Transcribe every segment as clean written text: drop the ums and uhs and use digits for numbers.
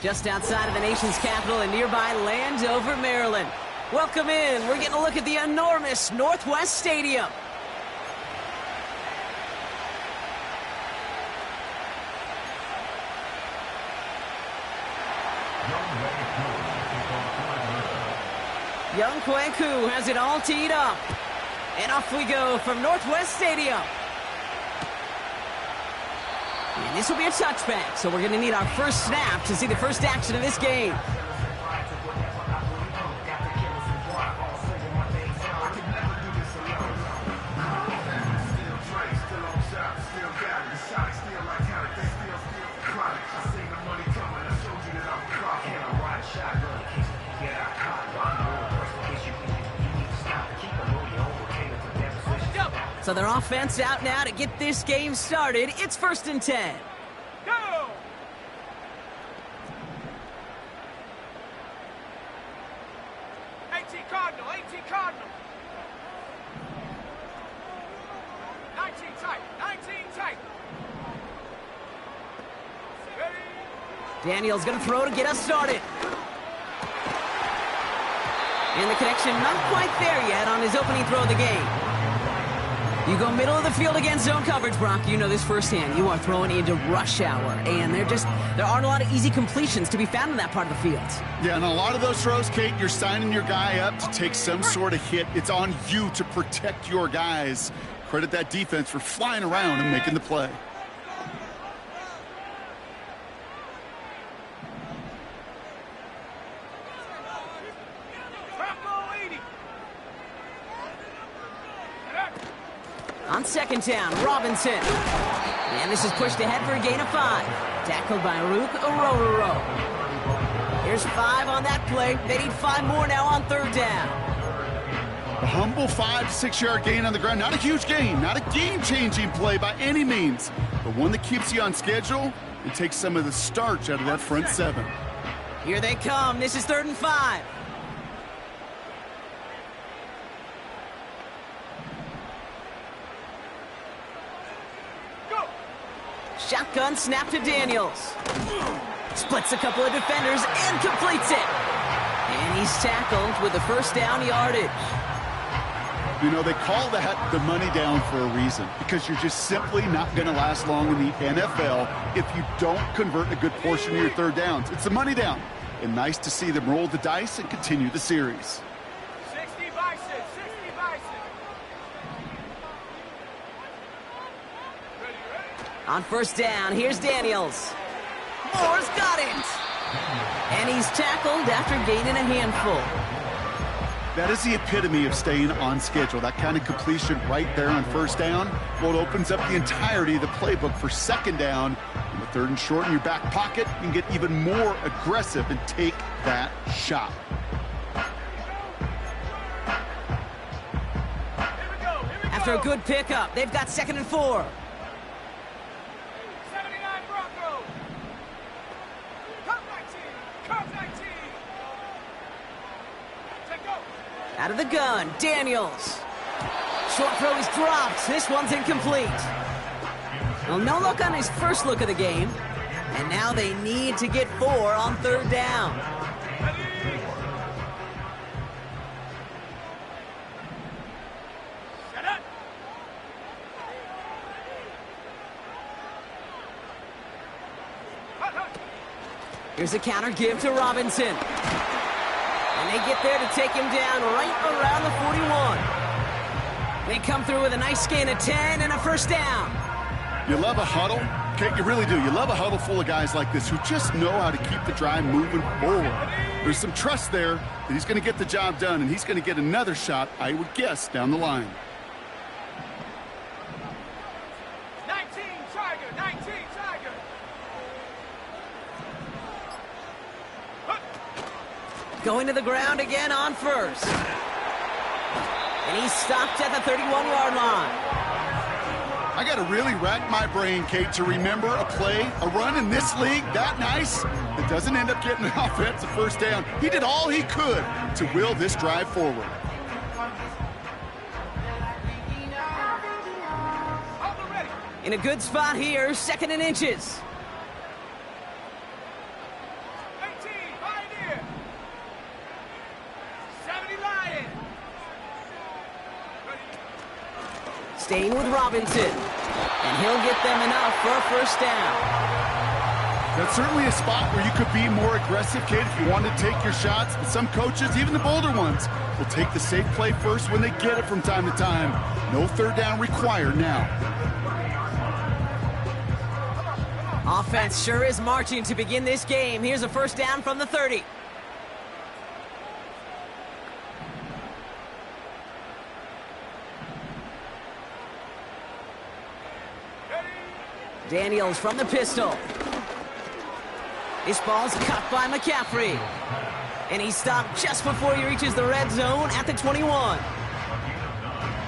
Just outside of the nation's capital in nearby Landover, Maryland. Welcome in. We're getting a look at the enormous Northwest Stadium. Young Kweku has it all teed up. And off we go from Northwest Stadium. And this will be a touchback, so we're going to need our first snap to see the first action of this game. So their offense out now to get this game started. It's 1st and 10. Go! Cardinal, 18 Cardinal. 19 tight, 19 tight. Ready? Daniels going to throw to get us started. And the connection not quite there yet on his opening throw of the game. You go middle of the field against zone coverage, Brock. You know this firsthand. You are throwing into rush hour, and there aren't a lot of easy completions to be found in that part of the field. Yeah, and a lot of those throws, Kate, you're signing your guy up to take some sort of hit. It's on you to protect your guys. Credit that defense for flying around and making the play. On 2nd down, Robinson. And this is pushed ahead for a gain of 5. Tackled by Rook Orororo. Here's 5 on that play. They need 5 more now on 3rd down. A humble 5 to 6 yard gain on the ground. Not a huge gain, not a game-changing play by any means, but one that keeps you on schedule and takes some of the starch out of that front 7. Here they come. This is 3rd and 5. Shotgun snap to Daniels. Splits a couple of defenders and completes it. And he's tackled with the 1st down yardage. You know, they call that the money down for a reason, because you're just simply not going to last long in the NFL if you don't convert a good portion of your 3rd downs. It's the money down. And nice to see them roll the dice and continue the series. 60 Bison, 60 Bison. On 1st down, here's Daniels. Moore's got it. And he's tackled after gaining a handful. That is the epitome of staying on schedule. That kind of completion right there on 1st down. Well, it opens up the entirety of the playbook for 2nd down. In the 3rd and short in your back pocket, you can get even more aggressive and take that shot. After a good pickup, they've got 2nd and 4. Out of the gun, Daniels. Short throw is dropped. This one's incomplete. Well, no luck on his first look of the game. And now they need to get 4 on 3rd down. Here's a counter give to Robinson. And they get there to take him down right around the 41. They come through with a nice gain of 10 and a 1st down. You love a huddle. Kate, you really do. You love a huddle full of guys like this who just know how to keep the drive moving forward. There's some trust there that he's going to get the job done, and he's going to get another shot, I would guess, down the line. 19 Tiger, 19 Tiger. Going to the ground again on 1st. And he's stopped at the 31-yard line. I got to really rack my brain, Kate, to remember a play, a run in this league that nice that doesn't end up getting an offensive first down. He did all he could to will this drive forward. In a good spot here, 2nd and inches. 18, Pioneer. 70 Lion. Staying with Robinson. And he'll get them enough for a first down. That's certainly a spot where you could be more aggressive, Kate, if you want to take your shots. But some coaches, even the bolder ones, will take the safe play first when they get it from time to time. No third down required now. Offense sure is marching to begin this game. Here's a first down from the 30. Daniels from the pistol. This ball's cut by McCaffrey. And he stopped just before he reaches the red zone at the 21.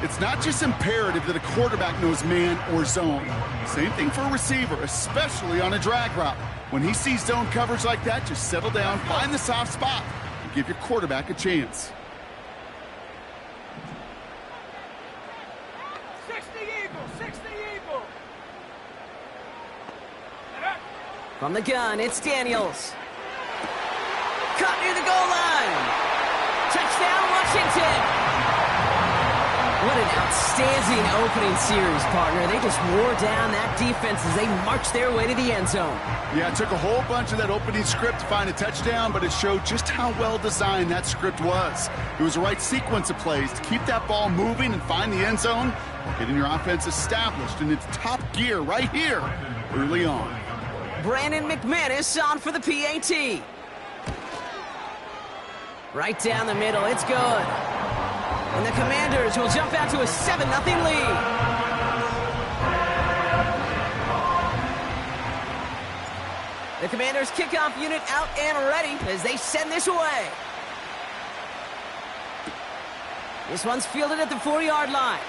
It's not just imperative that a quarterback knows man or zone. Same thing for a receiver, especially on a drag route. When he sees zone coverage like that, just settle down, find the soft spot, and give your quarterback a chance. 60 Eagle, 60 Eagle. From the gun, it's Daniels. Caught near the goal line. Touchdown, Washington. What an outstanding opening series, partner. They just wore down that defense as they marched their way to the end zone. Yeah, it took a whole bunch of that opening script to find a touchdown, but it showed just how well designed that script was. It was the right sequence of plays to keep that ball moving and find the end zone while getting your offense established in its top gear right here early on. Brandon McManus on for the PAT. Right down the middle, it's good. And the Commanders will jump out to a 7-0 lead. The Commanders kickoff unit out and ready as they send this away. This one's fielded at the 4-yard line.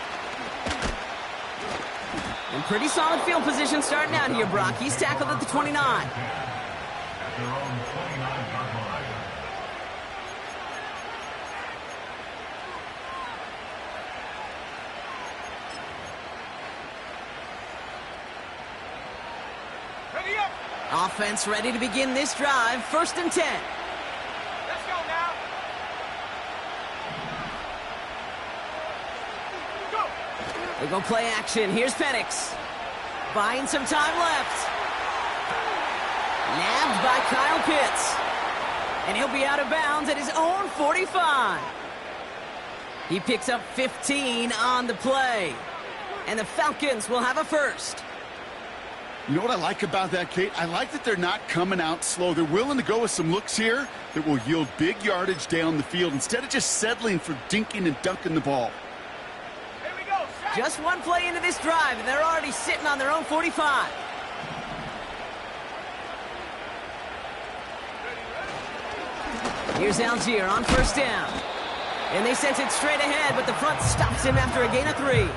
And pretty solid field position starting out here, Brock. He's tackled at the 29. Offense ready to begin this drive. 1st and 10. Let's go now. Go. They go play action. Here's Penix. Buying some time left. Nabbed by Kyle Pitts. And he'll be out of bounds at his own 45. He picks up 15 on the play. And the Falcons will have a first. You know what I like about that, Kate? I like that they're not coming out slow. They're willing to go with some looks here that will yield big yardage down the field instead of just settling for dinking and dunking the ball. Here we go. Set. Just one play into this drive, and they're already sitting on their own 45. Here's Algier on 1st down. And they sent it straight ahead, but the front stops him after a gain of 3.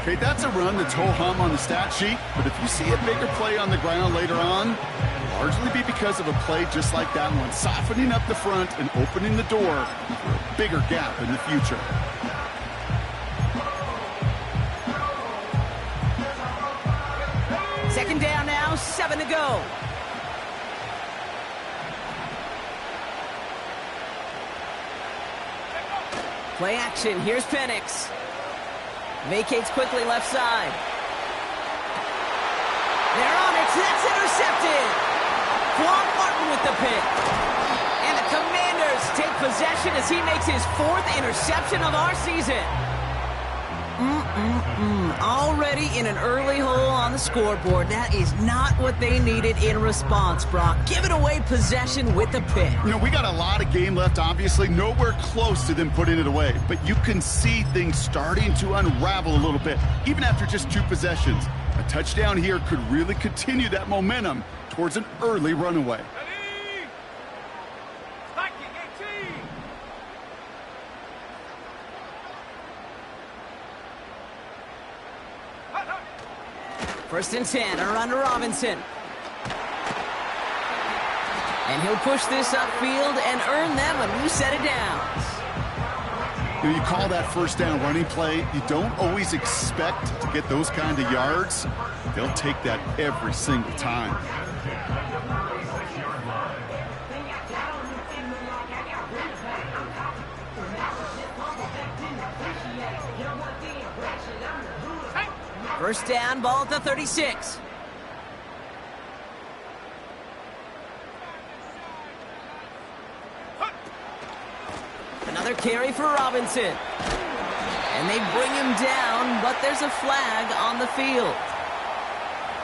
Okay, that's a run that's ho-hum on the stat sheet, but if you see a bigger play on the ground later on, it'll largely be because of a play just like that one, softening up the front and opening the door for a bigger gap in the future. Second down now, 7 to go. Play action, here's Penix. Vacates quickly left side. They're on it. That's intercepted. Quan Martin with the pick. And the Commanders take possession as he makes his 4th interception of our season. Already in an early hole on the scoreboard. That is not what they needed in response, Brock. Giving away possession with the pick. You know, we got a lot of game left, obviously. Nowhere close to them putting it away. But you can see things starting to unravel a little bit, even after just 2 possessions. A touchdown here could really continue that momentum towards an early runaway. Ready. Spiking 18. First and 10, around to Robinson. And he'll push this upfield and earn them a new set of downs. You call that first down running play, you don't always expect to get those kind of yards. They'll take that every single time. First down, ball at the 36. Another carry for Robinson. And they bring him down, but there's a flag on the field.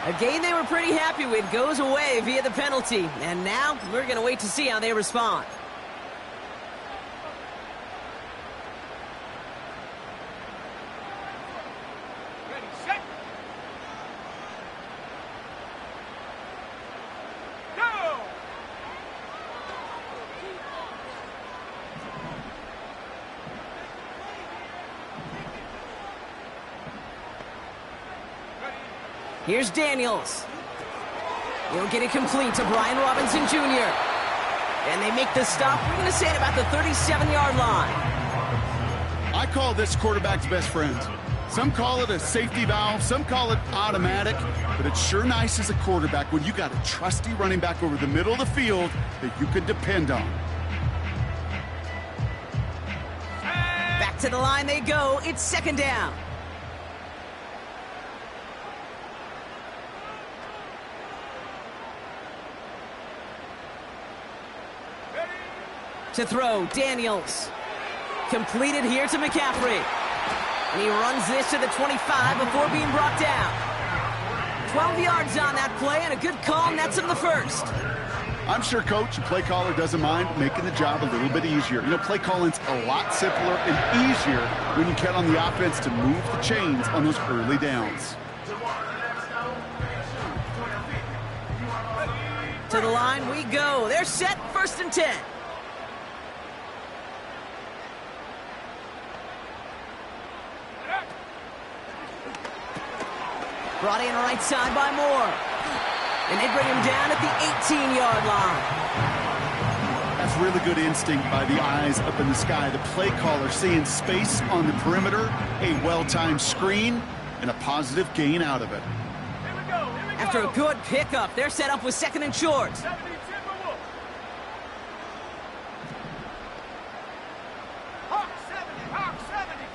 A game they were pretty happy with goes away via the penalty. And now we're going to wait to see how they respond. Ready, set. Go! Here's Daniels. He'll get it complete to Brian Robinson Jr. And they make the stop, we're going to say at about the 37-yard line. I call this quarterback's best friend. Some call it a safety valve, some call it automatic, but it's sure nice as a quarterback when you got a trusty running back over the middle of the field that you can depend on. Back to the line they go. It's second down. To throw, Daniels. Completed here to McCaffrey. And he runs this to the 25 before being brought down. 12 yards on that play, and a good call nets him the first. I'm sure coach and play caller doesn't mind making the job a little bit easier. You know, play calling's a lot simpler and easier when you count on the offense to move the chains on those early downs. To the line we go. They're set, first and 10. Brought in right side by Moore. And they bring him down at the 18-yard line. That's really good instinct by the eyes up in the sky. The play caller seeing space on the perimeter, a well-timed screen, and a positive gain out of it. Here we go, here we go. After a good pickup, they're set up with second and short. 70 Timberwolves. Hawk 70, Hawk 70.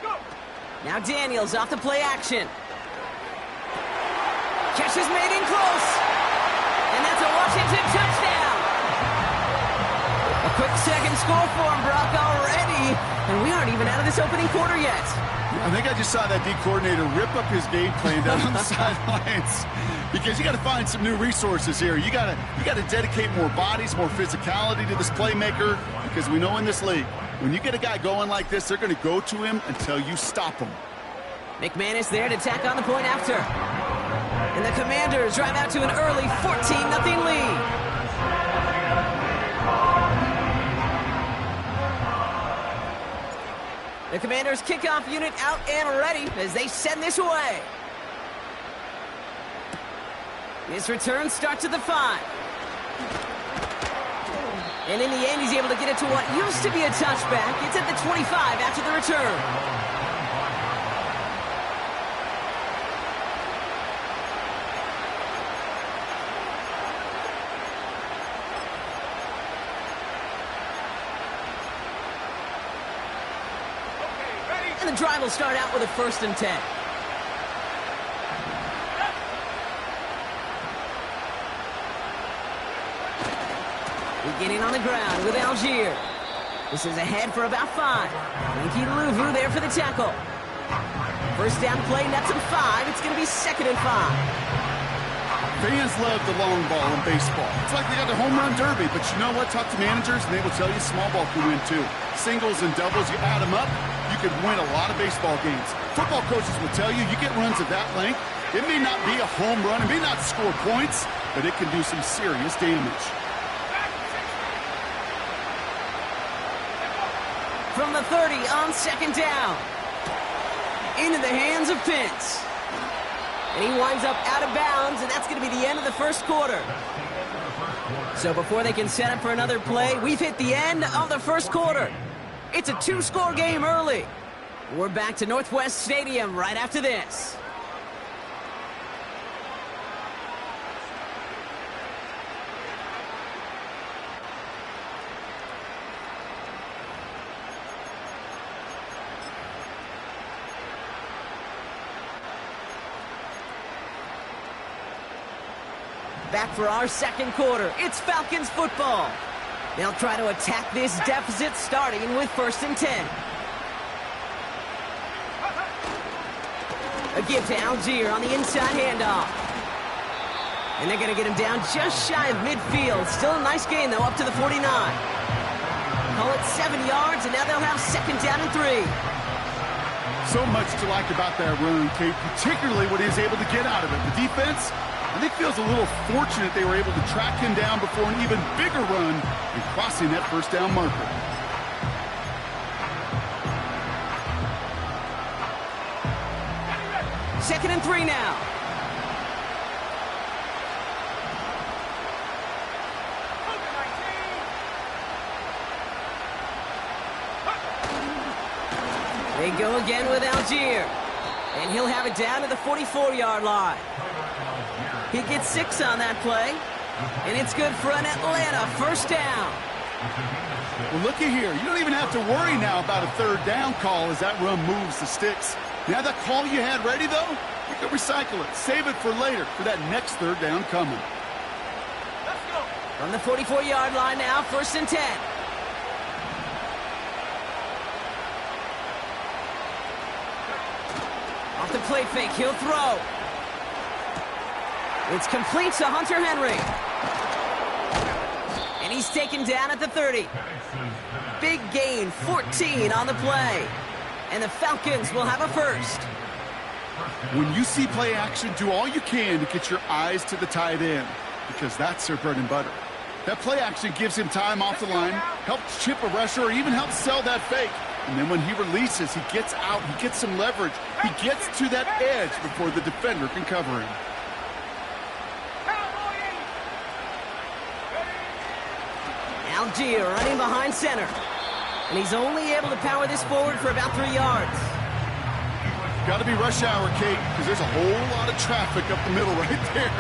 Go. Now Daniels off the play action. Catch is made in close. And that's a Washington touchdown. A quick second score for him, Brock, already. And we aren't even out of this opening quarter yet. I think I just saw that D coordinator rip up his game plan down on the sidelines because you got to find some new resources here. You got to dedicate more bodies, more physicality to this playmaker because we know in this league, when you get a guy going like this, they're going to go to him until you stop him. McManus there to tack on the point after. And the Commanders drive out to an early 14-0 lead. The Commanders' kickoff unit out and ready as they send this away. This return starts at the 5. And in the end, he's able to get it to what used to be a touchback. It's at the 25 after the return. And the drive will start out with a first and 10. Beginning on the ground with Algier. This is ahead for about 5. Linky Luvu there for the tackle. First down play, nets him 5. It's going to be second and 5. Fans love the long ball in baseball. It's like they got the home run derby, but you know what? Talk to managers, and they will tell you small ball can win too. Singles and doubles, you add them up, you could win a lot of baseball games. Football coaches will tell you, you get runs of that length, it may not be a home run, it may not score points, but it can do some serious damage. From the 30 on second down. into the hands of Pitts. And he winds up out of bounds, and that's going to be the end of the first quarter. So before they can set up for another play, we've hit the end of the first quarter. It's a 2-score game early. We're back to Northwest Stadium right after this. Back for our second quarter. It's Falcons football. They'll try to attack this deficit starting with 1st and 10. A give to Algier on the inside handoff. And they're going to get him down just shy of midfield. Still a nice gain, though, up to the 49. Call it 7 yards, and now they'll have 2nd down and 3. So much to like about that run, Kate, particularly what he was able to get out of it. The defense, I think, feels a little fortunate they were able to track him down before an even bigger run and crossing that 1st down marker. 2nd and 3 now. They go again with Algier. And he'll have it down to the 44-yard line. He gets 6 on that play. And it's good for an Atlanta 1st down. Well, looky here. You don't even have to worry now about a 3rd down call as that run moves the sticks. Now that call you had ready, though, you can recycle it. Save it for later for that next 3rd down coming. Let's go. From the 44-yard line now, 1st and 10. Off the play fake, he'll throw. It's complete to Hunter Henry. And he's taken down at the 30. Big gain, 14 on the play. And the Falcons will have a 1st. When you see play action, do all you can to get your eyes to the tight end, because that's their bread and butter. That play action gives him time off the line, helps chip a rusher, or even helps sell that fake. And then when he releases, he gets out, he gets some leverage. He gets to that edge before the defender can cover him. Algier running behind center. And he's only able to power this forward for about 3 yards. Got to be rush hour, Kate, because there's a whole lot of traffic up the middle right there.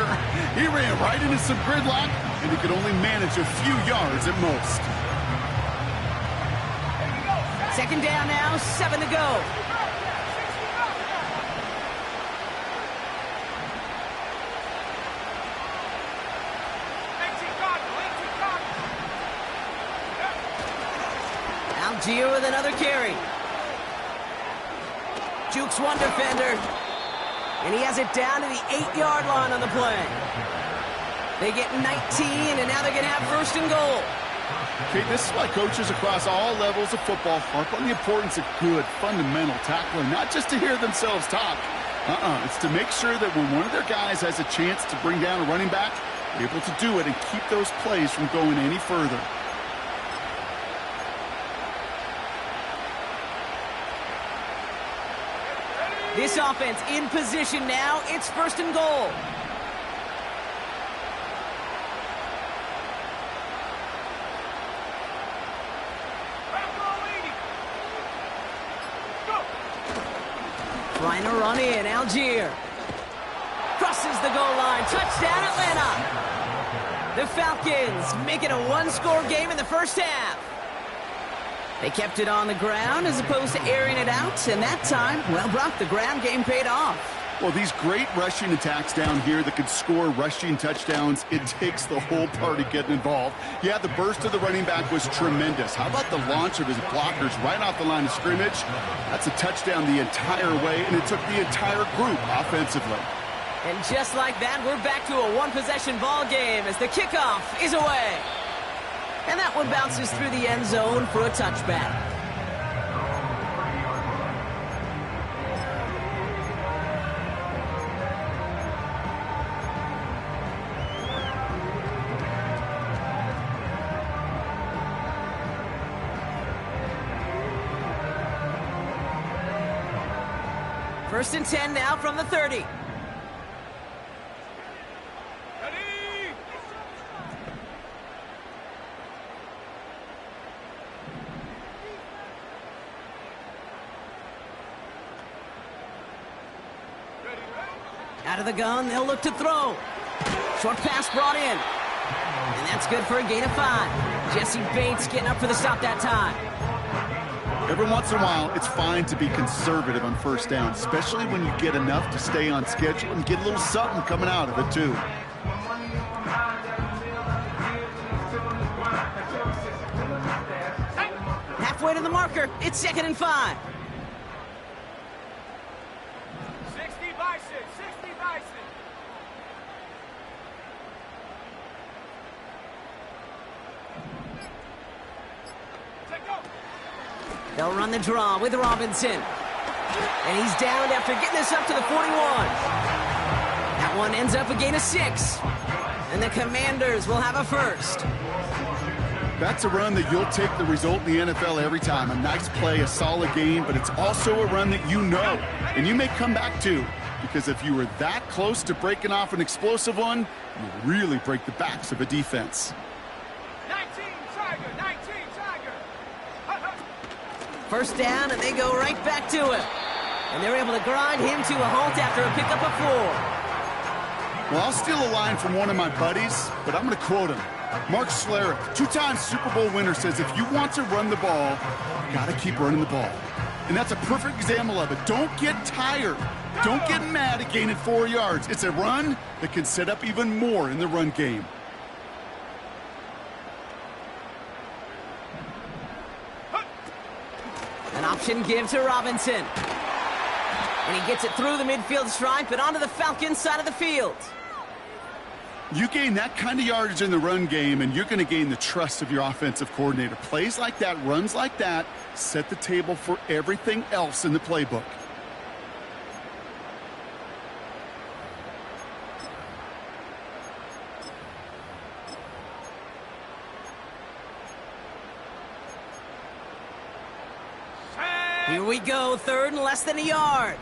He ran right into some gridlock, and he could only manage a few yards at most. 2nd down now, 7 to go. Algier with another carry. Jukes one defender. And he has it down to the 8-yard line on the play. They get 19, and now they're going to have 1st and goal. Okay, this is why coaches across all levels of football harp on the importance of good, fundamental tackling, not just to hear themselves talk. It's to make sure that when one of their guys has a chance to bring down a running back, they're able to do it and keep those plays from going any further. This offense in position now. It's 1st and goal. Trying to run in. Algier crosses the goal line. Touchdown, Atlanta. The Falcons make it a 1-score game in the 1st half. They kept it on the ground as opposed to airing it out, and that time, well, Brock, the ground game paid off. Well, these great rushing attacks down here that could score rushing touchdowns, it takes the whole party getting involved. Yeah, the burst of the running back was tremendous. How about the launch of his blockers right off the line of scrimmage? That's a touchdown the entire way, and it took the entire group offensively. And just like that, we're back to a one-possession ball game as the kickoff is away. And that one bounces through the end zone for a touchback. First and 10 now from the 30. Ready? Ready, ready? Out of the gun, they'll look to throw. Short pass brought in. And that's good for a gain of 5. Jesse Bates getting up for the stop that time. Every once in a while, it's fine to be conservative on first down, especially when you get enough to stay on schedule and get a little something coming out of it, too. Halfway to the marker. It's 2nd and 5. 60 Bison, 60 Bison. Take go. They'll run the draw with Robinson. And he's downed after getting us up to the 41. That one ends up a gain of 6. And the Commanders will have a first. That's a run that you'll take the result in the NFL every time. A nice play, a solid game, but it's also a run that you know, and you may come back to, because if you were that close to breaking off an explosive one, you really break the backs of a defense. 19 Tiger, 19 Tiger. First down, and they go right back to him. And they're able to grind him to a halt after a pickup of 4. Well, I'll steal a line from one of my buddies, but I'm going to quote him. Mark Schlereth, 2-time Super Bowl winner, says if you want to run the ball, you got to keep running the ball. And that's a perfect example of it. Don't get tired. Don't get mad at gaining 4 yards. It's a run that can set up even more in the run game. An option give to Robinson. And he gets it through the midfield stripe and onto the Falcons side of the field. You gain that kind of yardage in the run game, and you're going to gain the trust of your offensive coordinator. Plays like that, runs like that, set the table for everything else in the playbook. Here we go, 3rd and less than a yard.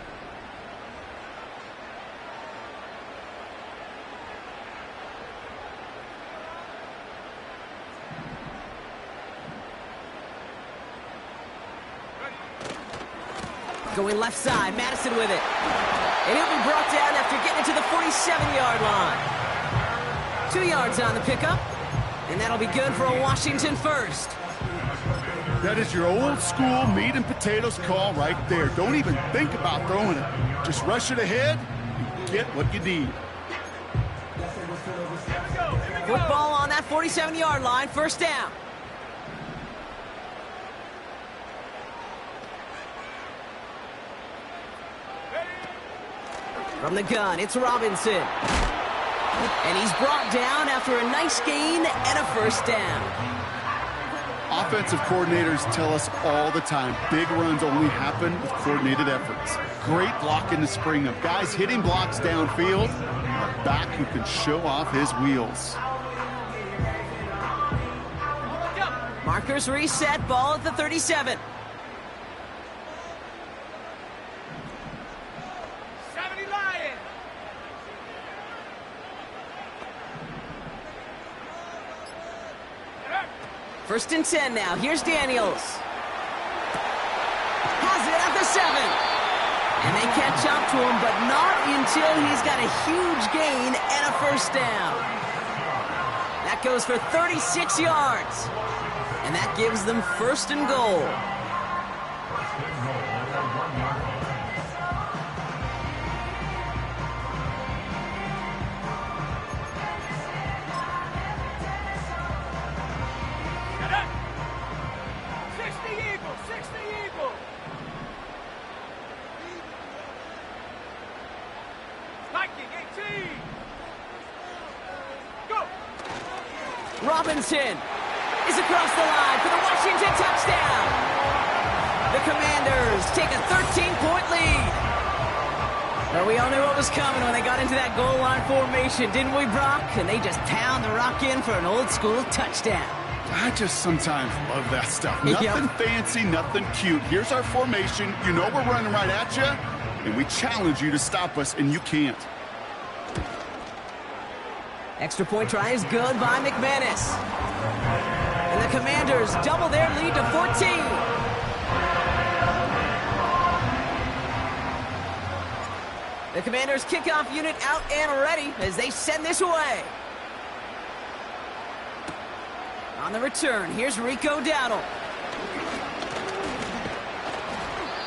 Going left side, Madison with it. And he'll be brought down after getting it to the 47-yard line. 2 yards on the pickup, and that'll be good for a Washington first. That is your old school meat and potatoes call right there. Don't even think about throwing it. Just rush it ahead and get what you need. Football on that 47-yard line, first down. From the gun, it's Robinson. And he's brought down after a nice gain and a first down. Offensive coordinators tell us all the time, big runs only happen with coordinated efforts. Great block in the spring of guys hitting blocks downfield, a back who can show off his wheels. Markers reset, ball at the 37. 70 Lions. First and 10 now. Here's Daniels. Has it at the 7. And they catch up to him, but not until he's got a huge gain and a first down. That goes for 36 yards. And that gives them first and goal. Robinson is across the line for the Washington touchdown. The Commanders take a 13-point lead. Well, we all knew what was coming when they got into that goal line formation, didn't we, Brock? And they just pound the rock in for an old-school touchdown. I just sometimes love that stuff. Nothing fancy, nothing cute. Here's our formation. You know we're running right at you. and we challenge you to stop us, and you can't. Extra point try is good by McManus. And the Commanders double their lead to 14. The Commanders' kickoff unit out and ready as they send this away. On the return, here's Rico Dowdle.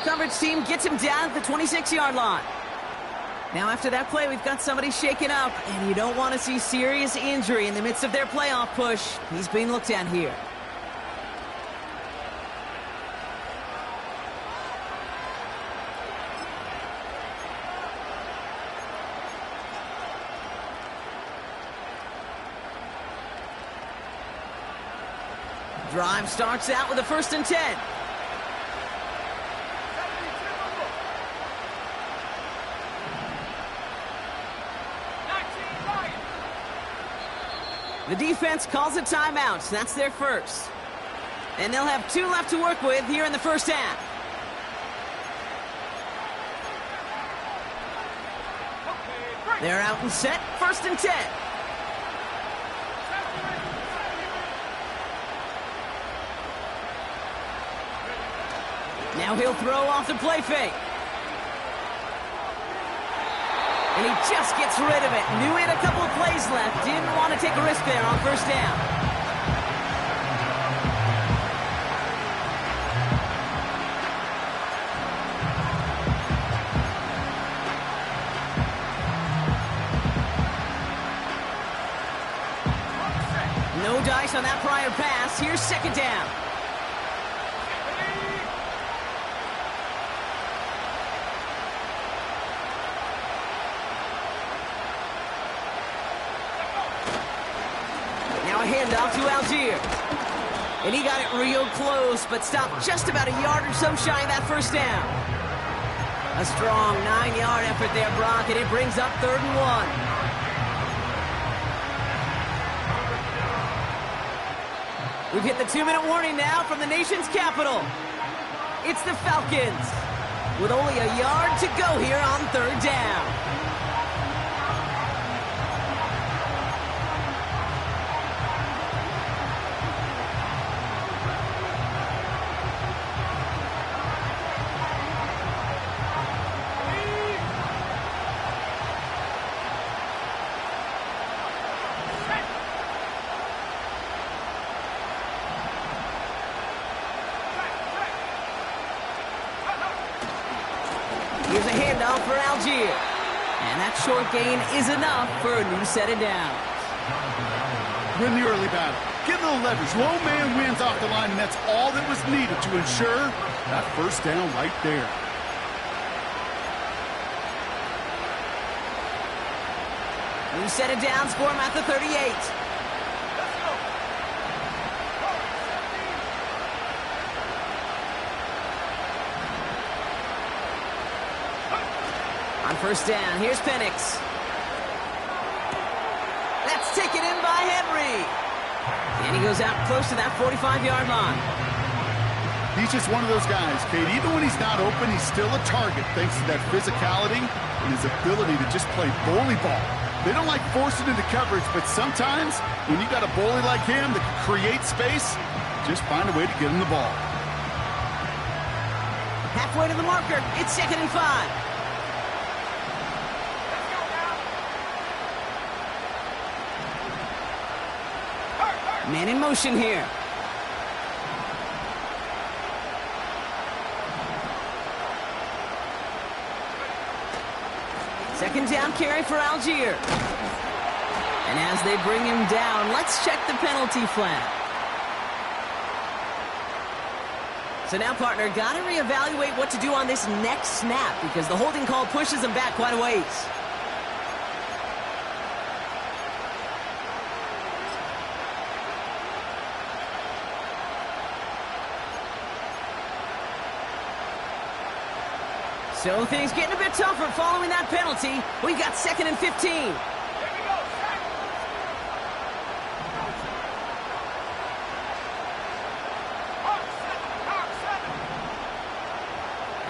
Coverage team gets him down at the 26-yard line. Now after that play, we've got somebody shaken up, and you don't want to see serious injury in the midst of their playoff push. He's being looked at here. Drive starts out with a 1st and 10. The defense calls a timeout. So that's their first. And they'll have 2 left to work with here in the first half. They're out and set. 1st and 10. Now he'll throw off the play fake. And he just gets rid of it. Knew he had a couple of plays left. Didn't want to take a risk there on 1st down. No dice on that prior pass. Here's 2nd down. Handoff to Algier. And he got it real close, but stopped just about a yard or so shy of that 1st down. A strong 9-yard effort there, Brock, and it brings up 3rd and 1. We've hit the 2-minute warning now from the nation's capital. It's the Falcons with only a yard to go here on 3rd down. Here's a handoff for Algier. And that short gain is enough for a new set of downs. Win the early battle. Get a little leverage. Low man wins off the line, and that's all that was needed to ensure that 1st down right there. New set of downs for him at the 38. On 1st down, here's Penix. That's taken in by Henry. And he goes out close to that 45-yard line. He's just one of those guys, Kate. Even when he's not open, he's still a target thanks to that physicality and his ability to just play bully ball. They don't like forcing into coverage, but sometimes when you got a bully like him that can create space, just find a way to get him the ball. Halfway to the marker, it's 2nd and 5. Man in motion here. Second down carry for Algier. And as they bring him down, let's check the penalty flag. So now, partner, got to reevaluate what to do on this next snap because the holding call pushes him back quite a ways. So things getting a bit tougher following that penalty. We've got 2nd and 15.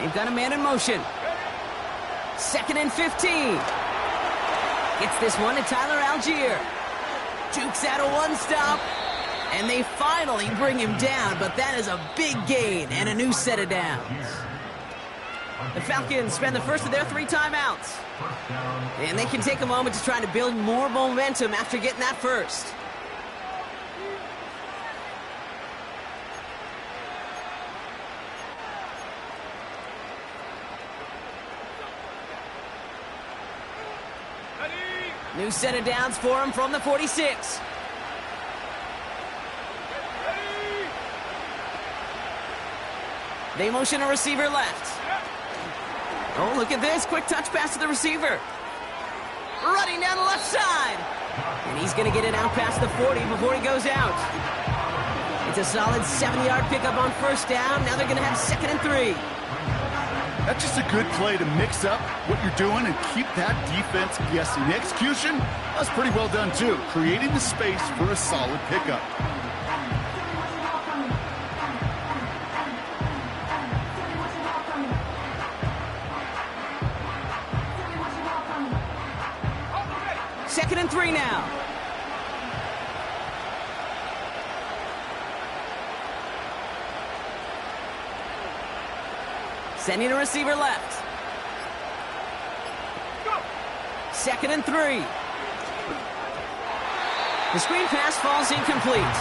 They've got a man in motion. 2nd and 15. Gets this one to Tyler Algier. Jukes out a one-stop. And they finally bring him down, but that is a big gain and a new set of downs. The Falcons spend the first of their 3 timeouts. And they can take a moment to try to build more momentum after getting that first. New set of downs for him from the 46. They motion a receiver left. Oh, look at this. Quick touch pass to the receiver. Running down the left side. And he's going to get it out past the 40 before he goes out. It's a solid 70-yard pickup on first down. Now they're going to have 2nd and 3. That's just a good play to mix up what you're doing and keep that defense guessing. The execution was pretty well done, too, creating the space for a solid pickup. Second and 3 now. Sending a receiver left. 2nd and 3. The screen pass falls incomplete.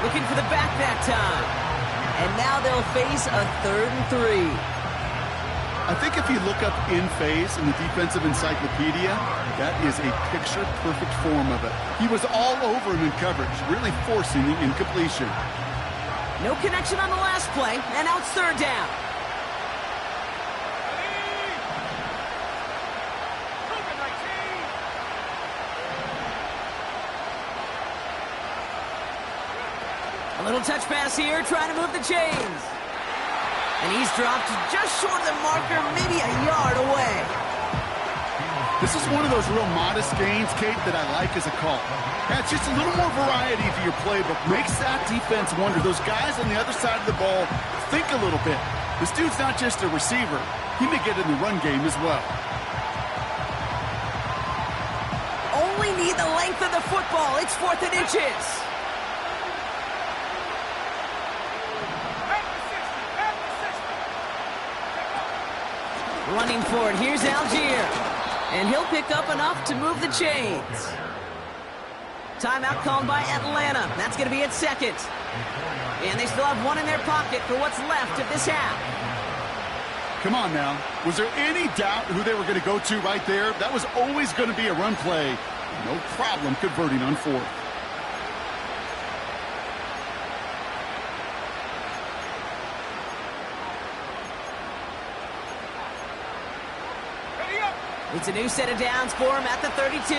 Looking for the back that time. And now they'll face a 3rd and 3. I think if you look up in phase in the defensive encyclopedia, that is a picture-perfect form of it. He was all over him in coverage, really forcing the incompletion. No connection on the last play, and now it's 3rd down. A little touch pass here, trying to move the chains. And he's dropped just short of the marker, maybe a yard away. This is one of those real modest gains, Kate, that I like as a call. That's just a little more variety to your playbook. Makes that defense wonder. Those guys on the other side of the ball think a little bit. This dude's not just a receiver. He may get in the run game as well. Only need the length of the football. It's 4th and inches. Running for it, here's Algier. And he'll pick up enough to move the chains. Timeout called by Atlanta. That's going to be at 2nd. And they still have 1 in their pocket for what's left of this half. Come on now. Was there any doubt who they were going to go to right there? That was always going to be a run play. No problem converting on 4th. It's a new set of downs for him at the 32.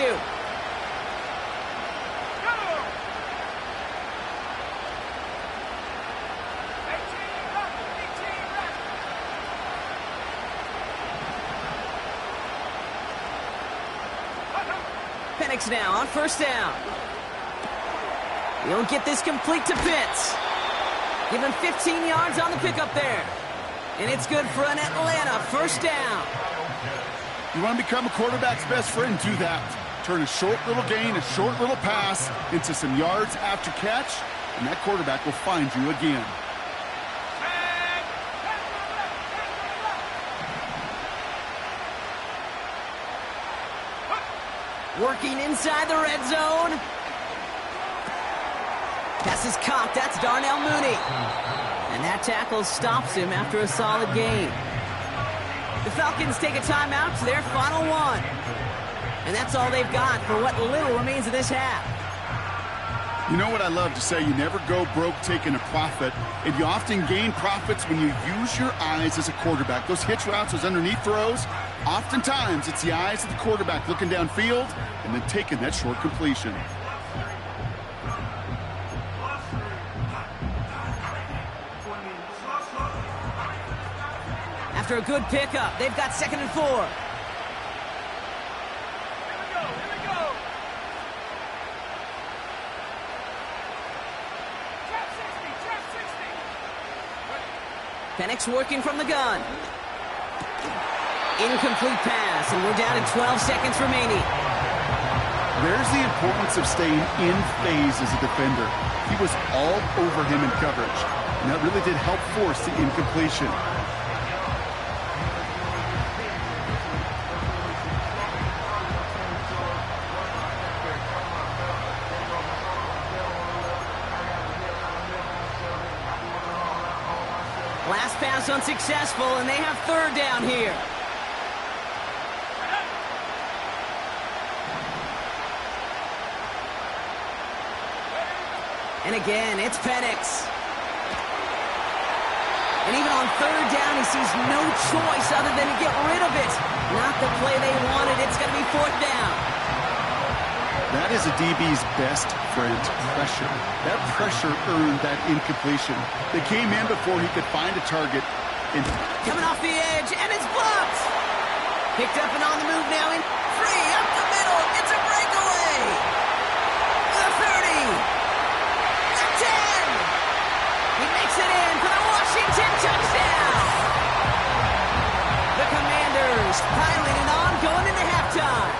Penix now on first down. He'll get this complete to Pitts. Give him 15 yards on the pickup there. And it's good for an Atlanta first down. You want to become a quarterback's best friend, do that. Turn a short little gain, a short little pass into some yards after catch, and that quarterback will find you again. Working inside the red zone. Pass is caught. That's Darnell Mooney. And that tackle stops him after a solid gain. The Falcons take a timeout to their final 1. And that's all they've got for what little remains of this half. You know what I love to say? You never go broke taking a profit. And you often gain profits when you use your eyes as a quarterback. Those hitch routes, those underneath throws, oftentimes it's the eyes of the quarterback looking downfield and then taking that short completion. After a good pickup, they've got 2nd and 4. Here we go. Trap 60. Penix working from the gun. Incomplete pass, and we're down to 12 seconds remaining. There's the importance of staying in phase as a defender. He was all over him in coverage, and that really did help force the incompletion. Last pass unsuccessful, and they have third down here. And again, it's Penix. And even on third down, he sees no choice other than to get rid of it. Not the play they wanted. It's going to be fourth down. That is a DB's best friend, pressure. That pressure earned that incompletion. They came in before he could find a target. And coming off the edge, and it's blocked. Picked up and on the move now, in free, up the middle. It's a breakaway. The 30. The 10. He makes it in for the Washington touchdown. The Commanders piling it on, going into halftime.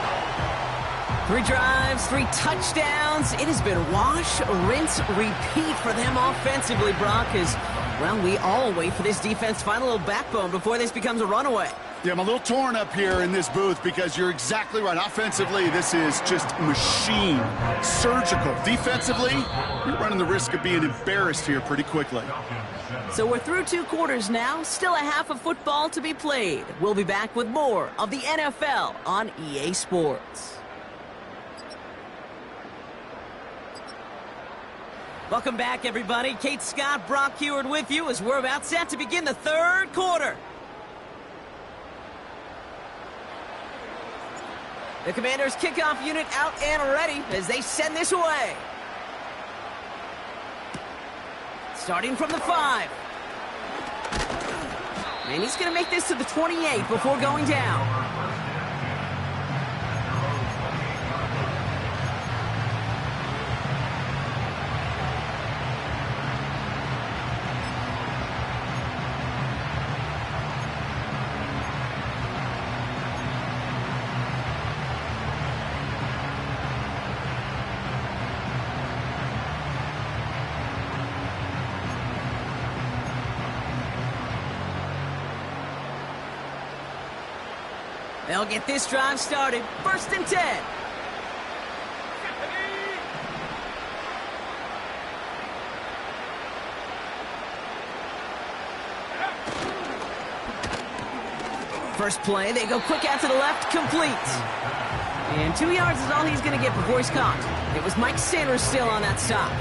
3 drives, 3 touchdowns. It has been wash, rinse, repeat for them offensively, Brock, as, well, we all wait for this defense to find a little backbone before this becomes a runaway. yeah, I'm a little torn up here in this booth because you're exactly right. Offensively, this is just machine, surgical. Defensively, you're running the risk of being embarrassed here pretty quickly. So we're through 2 quarters now, still a half of football to be played. We'll be back with more of the NFL on EA Sports. Welcome back, everybody. Kate Scott, Brock Huard with you as we're about set to begin the third quarter. The Commanders' kickoff unit out and ready as they send this away. Starting from the 5. And he's going to make this to the 28 before going down. They'll get this drive started. 1st and 10. First play, they go quick out to the left, complete. And 2 yards is all he's going to get before he's caught. It was Mike Sanders still on that stop.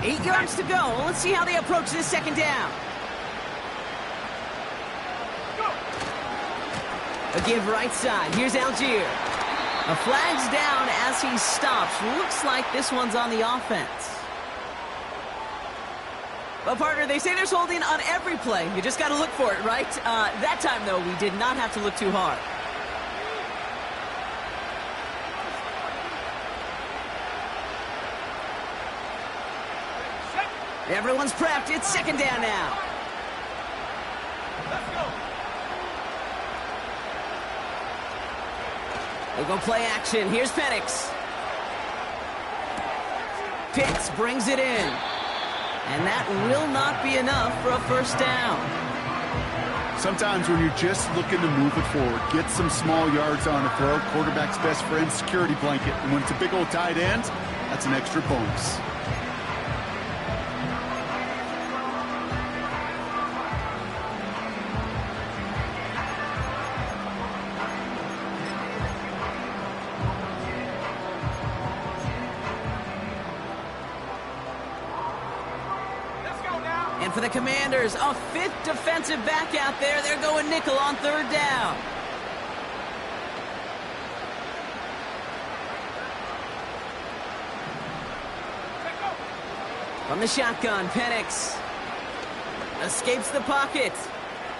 Eight yards to go. Let's see how they approach this second down. A give right side. Here's Algier. A flag's down as he stops. Looks like this one's on the offense. Well, partner, they say there's holding on every play. You just got to look for it, right? That time, though, we did not have to look too hard. Everyone's prepped. It's second down now. Let's go. They'll go play action. Here's Penix. Pitts brings it in. And that will not be enough for a first down. Sometimes when you're just looking to move it forward, get some small yards on a throw, quarterback's best friend, security blanket. And when it's a big old tight end, that's an extra bonus. And for the Commanders, a 5th defensive back out there. They're going nickel on third down. From the shotgun, Penix escapes the pocket.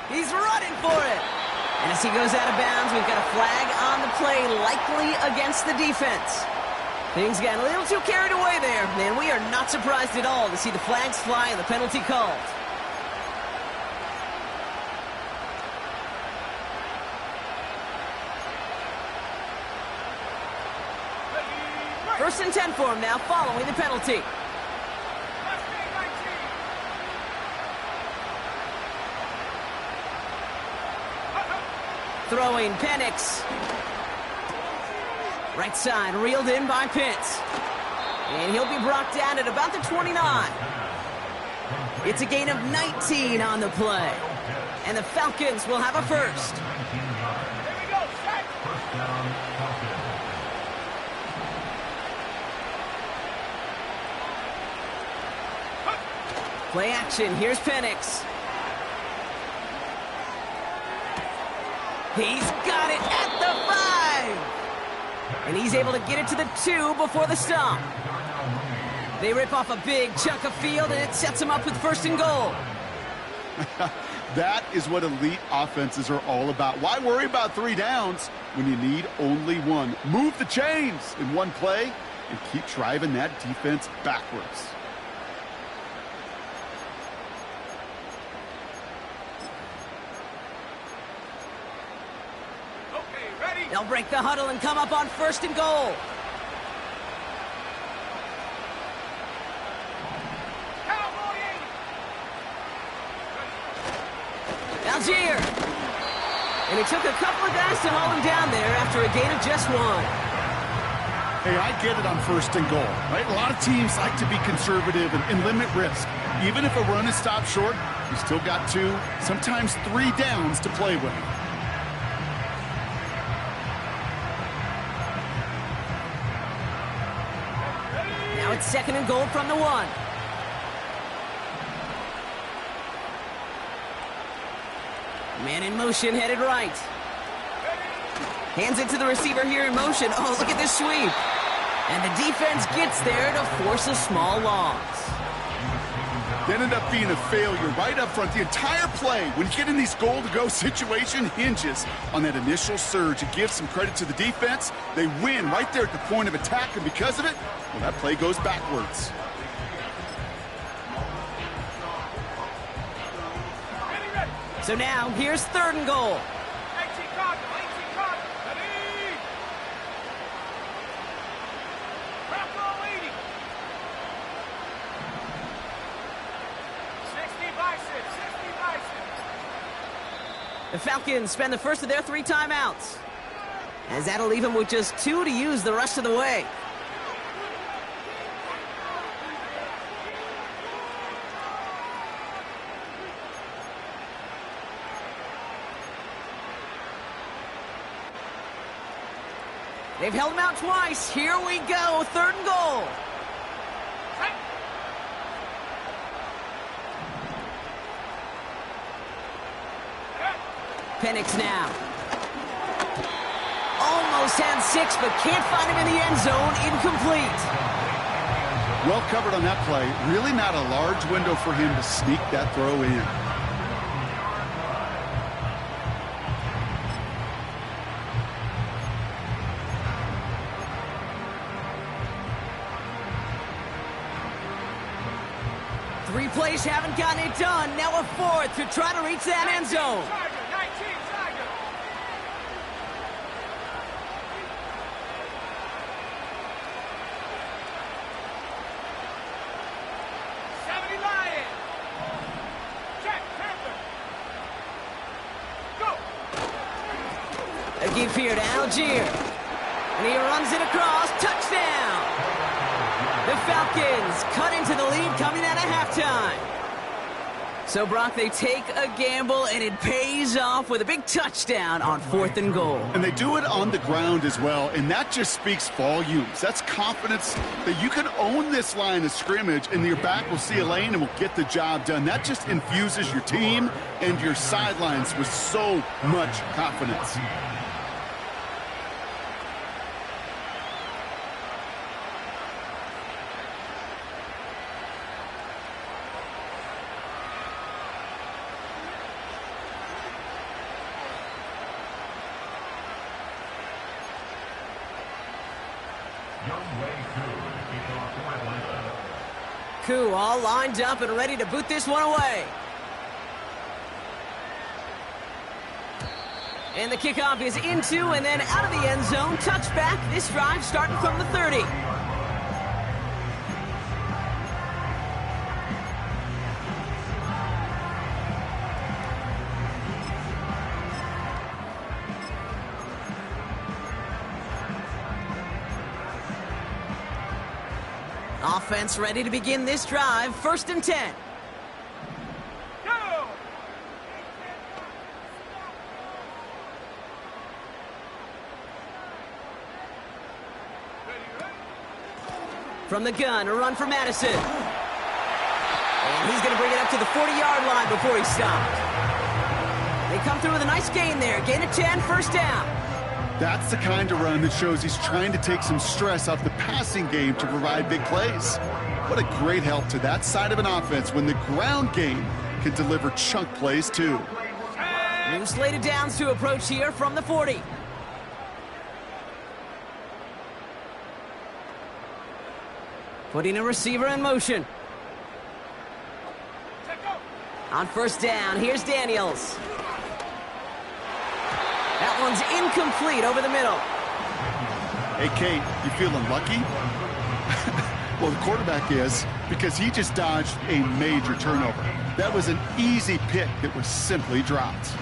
He's running for it. And as he goes out of bounds, we've got a flag on the play, likely against the defense. Things got a little too carried away there, and we are not surprised at all to see the flags fly and the penalty called. First and 10 for him now, following the penalty. Throwing Penix. Right side, reeled in by Pitts. And he'll be brought down at about the 29. It's a gain of 19 on the play. And the Falcons will have a first. Play action, here's Penix. He's got it at the 5. And he's able to get it to the 2 before the stop. They rip off a big chunk of field, and it sets them up with first and goal. That is what elite offenses are all about. Why worry about 3 downs when you need only 1? Move the chains in one play and keep driving that defense backwards. They'll break the huddle and come up on first and goal. Algier. And it took a couple of guys to hold him down there after a gain of just 1. Hey, I get it on first and goal, right? A lot of teams like to be conservative and limit risk. Even if a run is stopped short, you still got 2, sometimes 3 downs to play with. Now it's second and goal from the 1. Man in motion, headed right. Hands it to the receiver here in motion. Oh, look at this sweep. And the defense gets there to force a small loss. It ended up being a failure right up front. The entire play, when you get in these goal-to-go situation, hinges on that initial surge. It gives some credit to the defense. They win right there at the point of attack, and because of it, well, that play goes backwards. So now, here's third and goal. The Falcons spend the first of their 3 timeouts, as that'll leave them with just 2 to use the rest of the way. They've held him out twice. Here we go, third and goal. Penix now. Almost had 6, but can't find him in the end zone. Incomplete. Well covered on that play. Really not a large window for him to sneak that throw in. Three plays haven't gotten it done. Now a 4th to try to reach that end zone. A give here to Algier. And he runs it across. Touchdown! The Falcons cut into the lead coming out of halftime. So, Brock, they take a gamble, and it pays off with a big touchdown on 4th and goal. And they do it on the ground as well, and that just speaks volumes. That's confidence that you can own this line of scrimmage, and your back will see a lane and will get the job done. That just infuses your team and your sidelines with so much confidence. Koo all lined up and ready to boot this one away. And the kickoff is into and then out of the end zone. Touchback. This drive starting from the 30. Offense ready to begin this drive. 1st and 10. Go! From the gun, a run for Madison. And he's going to bring it up to the 40-yard line before he stopped. They come through with a nice gain there. Gain of 10, 1st down. That's the kind of run that shows he's trying to take some stress off the passing game to provide big plays. What a great help to that side of an offense when the ground game can deliver chunk plays too. New slated downs to approach here from the 40. Putting a receiver in motion. On 1st down, here's Daniels. That one's incomplete over the middle. Hey, Kate, you feeling lucky? Well, the quarterback is, because he just dodged a major turnover. That was an easy pick that was simply dropped.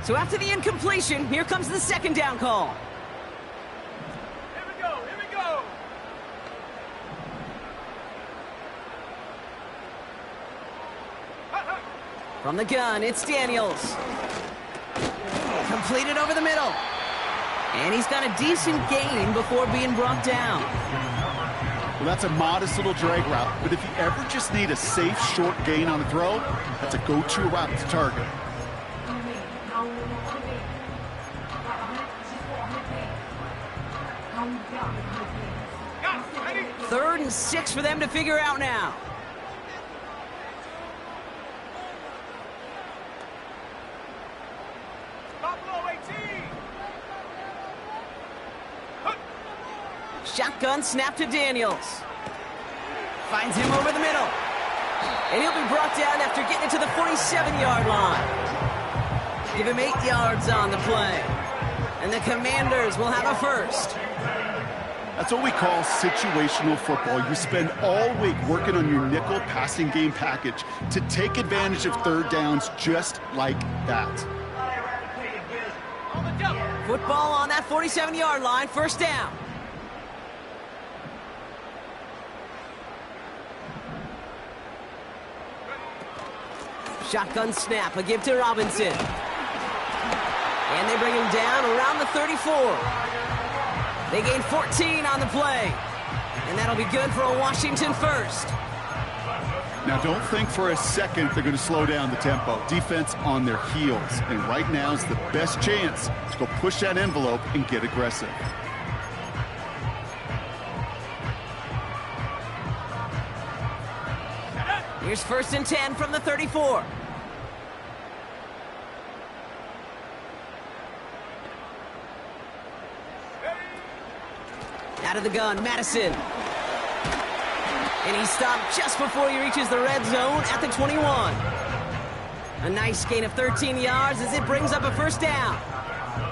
So after the incompletion, here comes the 2nd down call. Here we go, here we go! From the gun, it's Daniels. Completed over the middle. And he's got a decent gain before being brought down. Well, that's a modest little drag route, but if you ever just need a safe, short gain on a throw, that's a go-to route to target. Ready? 3rd and 6 for them to figure out now. Buffalo 18! Shotgun snap to Daniels. Finds him over the middle. And he'll be brought down after getting it to the 47-yard line. Give him 8 yards on the play. And the Commanders will have a 1st. That's what we call situational football. You spend all week working on your nickel passing game package to take advantage of 3rd downs just like that. On the jump! Football on that 47-yard line, 1st down. Shotgun snap, a give to Robinson. And they bring him down around the 34. They gain 14 on the play. And that'll be good for a Washington 1st. Now, don't think for a second they're going to slow down the tempo. Defense on their heels. And right now is the best chance to go push that envelope and get aggressive. Here's 1st and 10 from the 34. Out of the gun, Madison. And he stopped just before he reaches the red zone at the 21. A nice gain of 13 yards as it brings up a 1st down.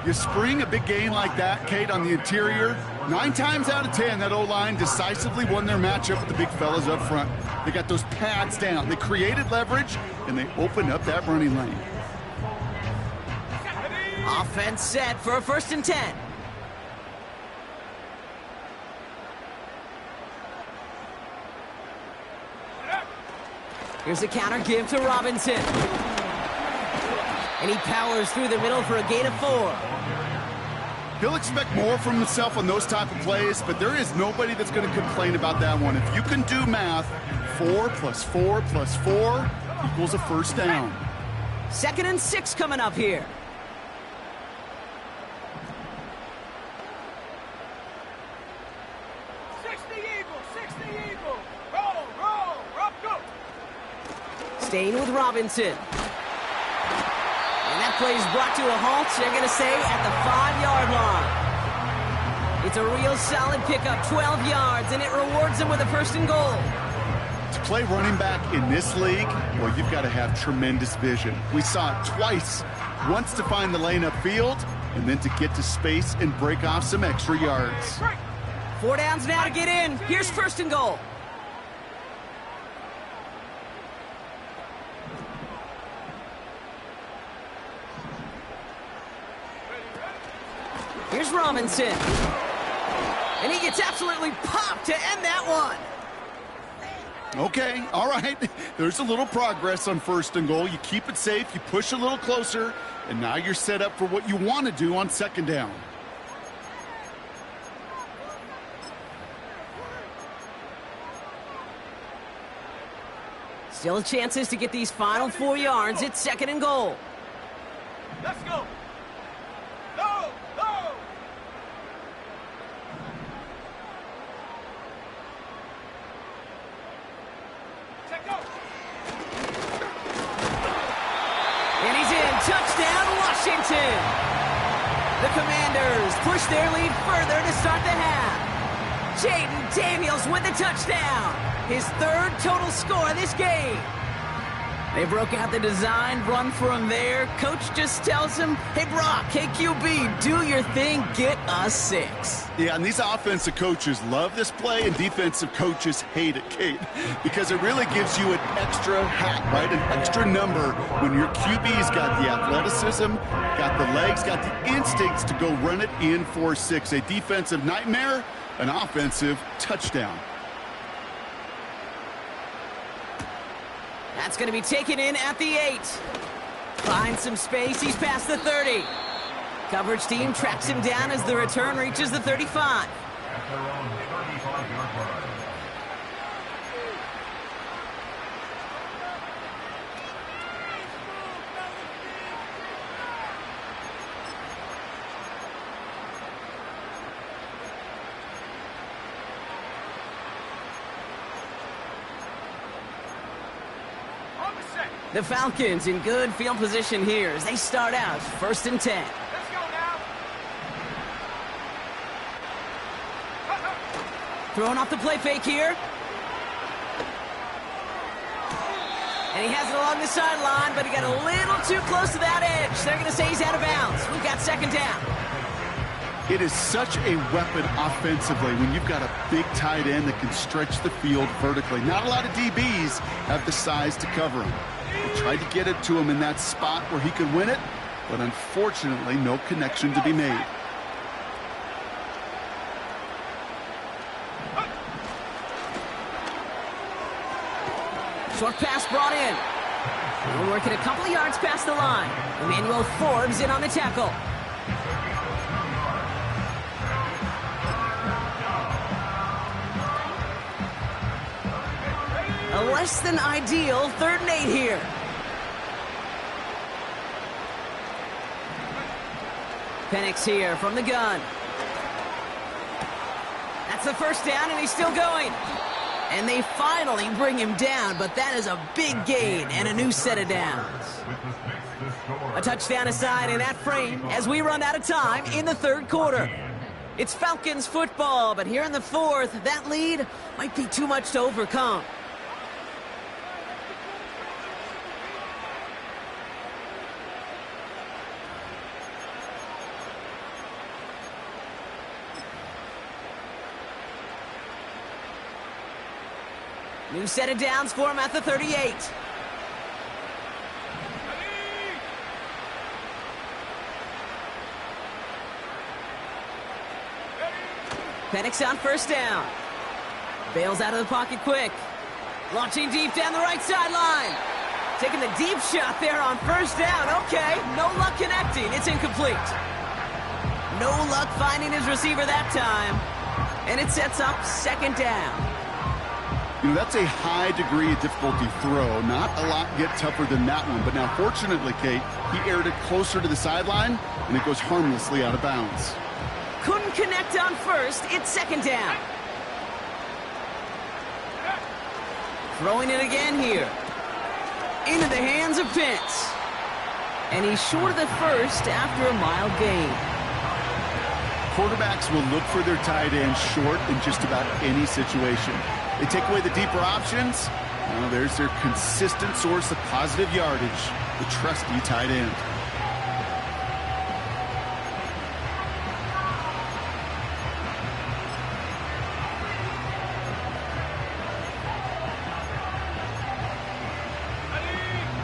You spring a big gain like that, Kate, on the interior, 9 times out of 10, that O-line decisively won their matchup with the big fellas up front. They got those pads down. They created leverage, and they opened up that running lane. Offense set for a 1st and 10. Here's a counter give to Robinson. And he powers through the middle for a gain of 4. He'll expect more from himself on those type of plays, but there is nobody that's going to complain about that one. If you can do math, 4 plus 4 plus 4 equals a 1st down. 2nd and 6 coming up here. Staying with Robinson. And that That play is brought to a halt, they're going to say, at the 5-yard line. It's a real solid pickup, 12 yards, and it rewards them with a first and goal. To play running back in this league, well, you've got to have tremendous vision. We saw it twice. Once to find the lane upfield, and then to get to space and break off some extra yards. 4 downs now to get in. Here's first and goal. Here's Robinson. And he gets absolutely popped to end that one. Okay, all right. There's a little progress on first and goal. You keep it safe, you push a little closer, and now you're set up for what you want to do on second down. Still chances to get these final 4 yards. It's second and goal. Let's go. Go, go. Check go. And he's in. Touchdown, Washington. The Commanders push their lead further to start the half. Jaden Daniels with the touchdown. His 3rd total score of this game. They broke out the design run from there. Coach just tells him, hey, Brock, hey, QB, do your thing, get us 6. Yeah, and these offensive coaches love this play, and defensive coaches hate it, Kate, because it really gives you an extra hat, right? An extra number when your QB's got the athleticism, got the legs, got the instincts to go run it in for 6. A defensive nightmare, an offensive touchdown. That's going to be taken in at the 8. Finds some space. He's past the 30. Coverage team tracks him down as the return reaches the 35. At their own 35-yard line. The Falcons in good field position here as they start out first and 10. Let's go now. Throwing off the play fake here. And he has it along the sideline, but he got a little too close to that edge. They're going to say he's out of bounds. We've got second down. It is such a weapon offensively when you've got a big tight end that can stretch the field vertically. Not a lot of DBs have the size to cover him. They tried to get it to him in that spot where he could win it, but unfortunately, no connection to be made. Short pass brought in. We're working a couple of yards past the line. Emmanuel Forbes in on the tackle. A less than ideal 3rd and 8 here. Penix here from the gun. That's the first down, and he's still going. And they finally bring him down, but that is a big gain and a new set of downs. A touchdown aside in that frame as we run out of time in the 3rd quarter. It's Falcons football, but here in the 4th, that lead might be too much to overcome. New set of downs for him at the 38. Penix on first down. Bails out of the pocket quick. Launching deep down the right sideline. Taking the deep shot there on first down. Okay, no luck connecting. It's incomplete. No luck finding his receiver that time. And it sets up second down. You know, that's a high degree of difficulty throw. Not a lot get tougher than that one. But now, fortunately, Kate, he aired it closer to the sideline, and it goes harmlessly out of bounds. Couldn't connect on first. It's second down. Throwing it again here. Into the hands of Pitts. And he's short of the first after a mild gain. Quarterbacks will look for their tight end short in just about any situation. They take away the deeper options. Well, there's their consistent source of positive yardage, the trusty tight end.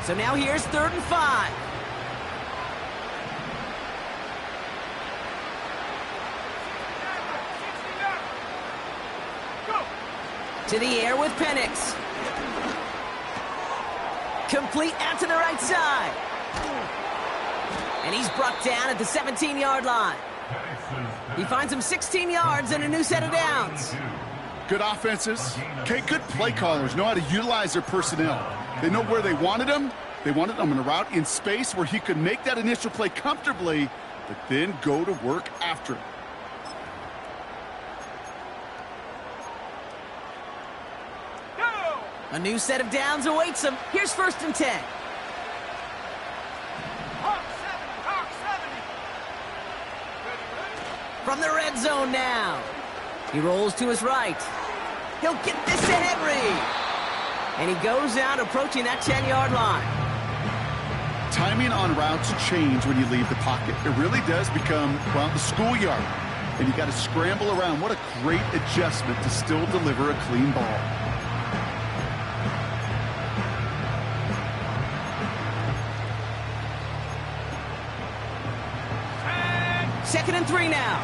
So now here's 3rd and 5. To the air with Penix. Complete out to the right side. And he's brought down at the 17-yard line. He finds him 16 yards and a new set of downs. Good offenses. Okay, good play callers know how to utilize their personnel. They know where they wanted him. They wanted him on a route in space where he could make that initial play comfortably, but then go to work after it. A new set of downs awaits him. Here's 1st and 10. From the red zone now. He rolls to his right. He'll get this to Henry. And he goes out approaching that 10-yard line. Timing on routes change when you leave the pocket. It really does become, well, the schoolyard. And you got to scramble around. What a great adjustment to still deliver a clean ball. 2nd and 3 now.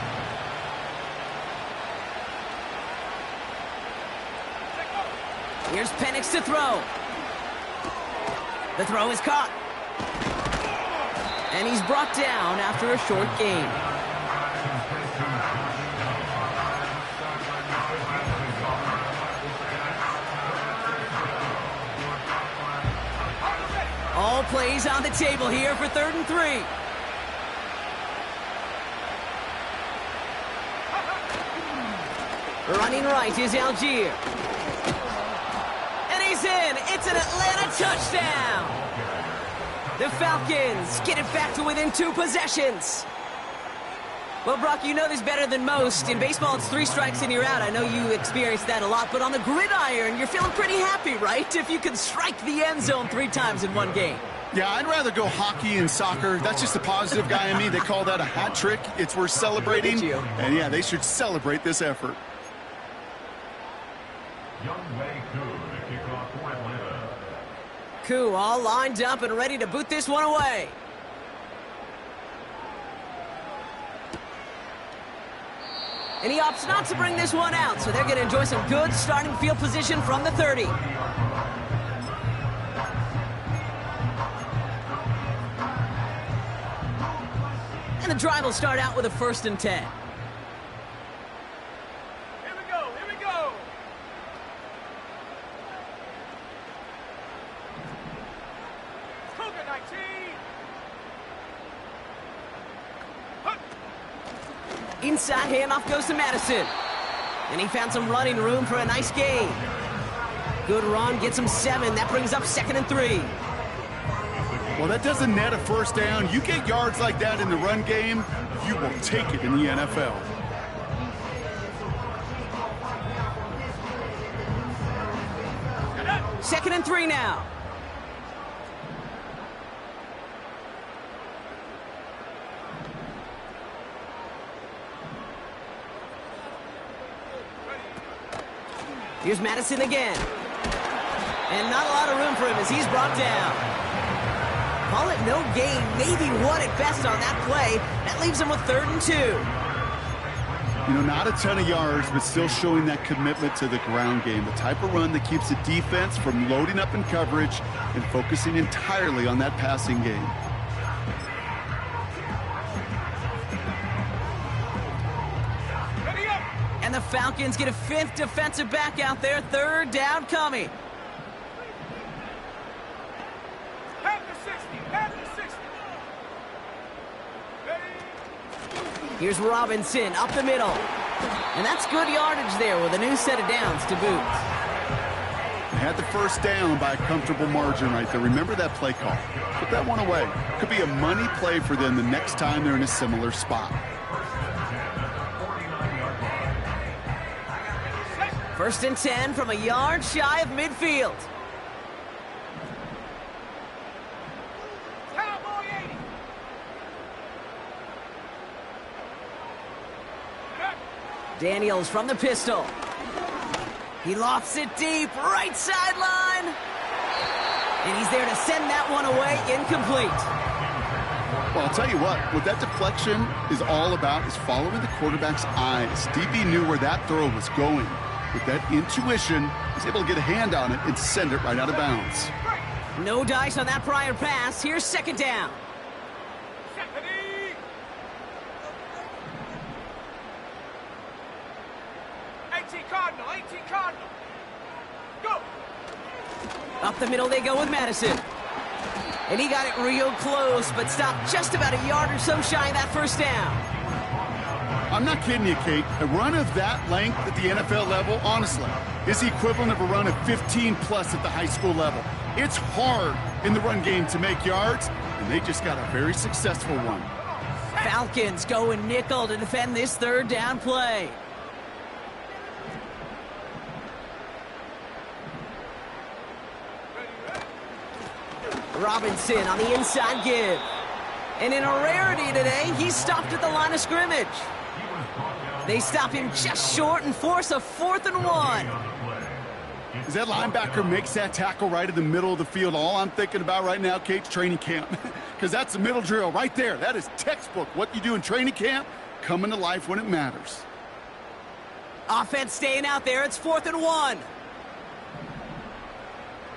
Here's Penix to throw. The throw is caught. And he's brought down after a short gain. All plays on the table here for 3rd and 3. Running right is Algier. And he's in. It's an Atlanta touchdown. The Falcons get it back to within 2 possessions. Well, Brock, you know this better than most. In baseball, it's 3 strikes and you're out. I know you experienced that a lot. But on the gridiron, you're feeling pretty happy, right? If you can strike the end zone 3 times in one game. Yeah, I'd rather go hockey and soccer. That's just the positive guy in me. They call that a hat trick. It's worth celebrating. And yeah, they should celebrate this effort. Younghoe Koo to kick off for Atlanta. Koo all lined up and ready to boot this one away. And he opts not to bring this one out, so they're going to enjoy some good starting field position from the 30. And the drive will start out with a 1st and 10. Inside handoff goes to Madison. And he found some running room for a nice gain. Good run, gets him 7. That brings up 2nd and 3. Well, that doesn't net a 1st down. You get yards like that in the run game, you will take it in the NFL. Second and 3 now. Here's Madison again. And not a lot of room for him as he's brought down. Call it no gain, maybe 1 at best on that play. That leaves him with 3rd and 2. You know, not a ton of yards, but still showing that commitment to the ground game. The type of run that keeps the defense from loading up in coverage and focusing entirely on that passing game. And the Falcons get a 5th defensive back out there. 3rd down coming. Here's Robinson up the middle. And that's good yardage there with a new set of downs to boot. had the first down by a comfortable margin right there. Remember that play call. Put that one away. Could be a money play for them the next time they're in a similar spot. First and 10 from a yard shy of midfield. Cowboy 80. Daniels from the pistol. He lofts it deep, right sideline. And he's there to send that one away, incomplete. Well, I'll tell you what that deflection is all about is following the quarterback's eyes. DB knew where that throw was going. With that intuition, he's able to get a hand on it and send it right out of bounds. No dice on that prior pass. Here's second down. Stephanie. 18 Cardinal, 18 Cardinal. Go. Up the middle they go with Madison. And he got it real close, but stopped just about a yard or so shy of that first down. I'm not kidding you, Kate. A run of that length at the NFL level, honestly, is the equivalent of a run of 15-plus at the high school level. It's hard in the run game to make yards, and they just got a very successful one. Falcons going nickel to defend this third down play. Robinson on the inside give. And in a rarity today, he's stopped at the line of scrimmage. They stop him just short and force a 4th and 1. As that linebacker makes that tackle right in the middle of the field, all I'm thinking about right now, Kate's training camp. Because that's the middle drill right there. That is textbook. What you do in training camp, coming to life when it matters. Offense staying out there. It's 4th and 1.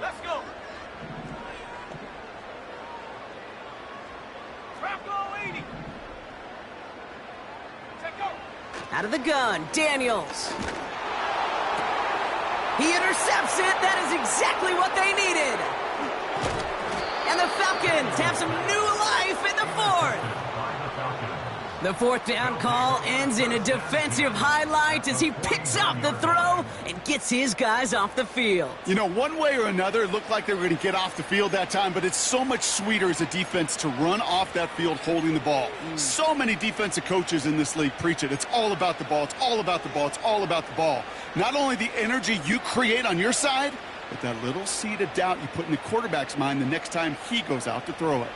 Let's go. Trap goal 80. Take go. Out of the gun, Daniels. He intercepts it. That is exactly what they needed. And the Falcons have some new life in the 4th. The 4th down call ends in a defensive highlight as he picks up the throw and gets his guys off the field. You know, one way or another, it looked like they were going to get off the field that time, but it's so much sweeter as a defense to run off that field holding the ball. So many defensive coaches in this league preach it. It's all about the ball. It's all about the ball. It's all about the ball. Not only the energy you create on your side, but that little seed of doubt you put in the quarterback's mind the next time he goes out to throw it.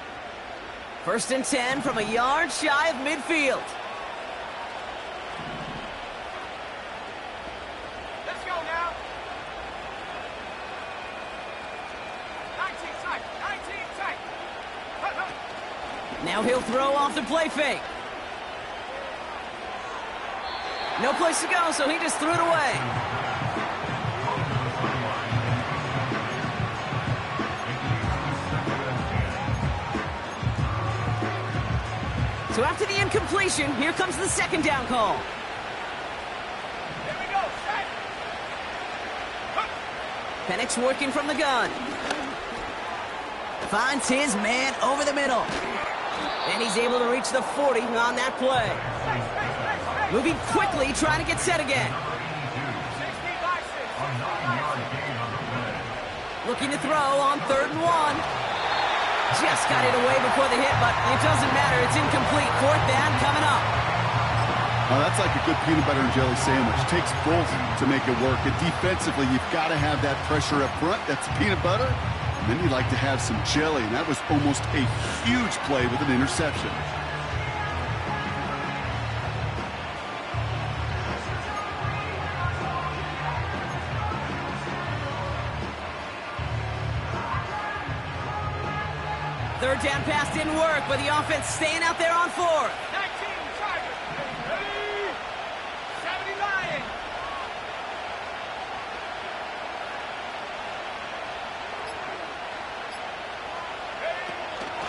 First and 10 from a yard shy of midfield. Let's go now. 19 tight. 19 tight. Hut, hut. Now he'll throw off the play fake. No place to go, so he just threw it away. So after the incompletion, here comes the second down call. Here we go. Set. Hut. Penix working from the gun. Finds his man over the middle. And he's able to reach the 40 on that play. Moving quickly, trying to get set again. 60 by 6. Looking to throw on 3rd and 1. Just got it away before the hit, but it doesn't matter. It's incomplete. 4th down coming up. Oh, that's like a good peanut butter and jelly sandwich. It takes both to make it work. And defensively, you've got to have that pressure up front. That's peanut butter. And then you like to have some jelly. And that was almost a huge play with an interception. Third down pass didn't work, but the offense staying out there on 4th. 19 Tigers. Ready. 70 Lions.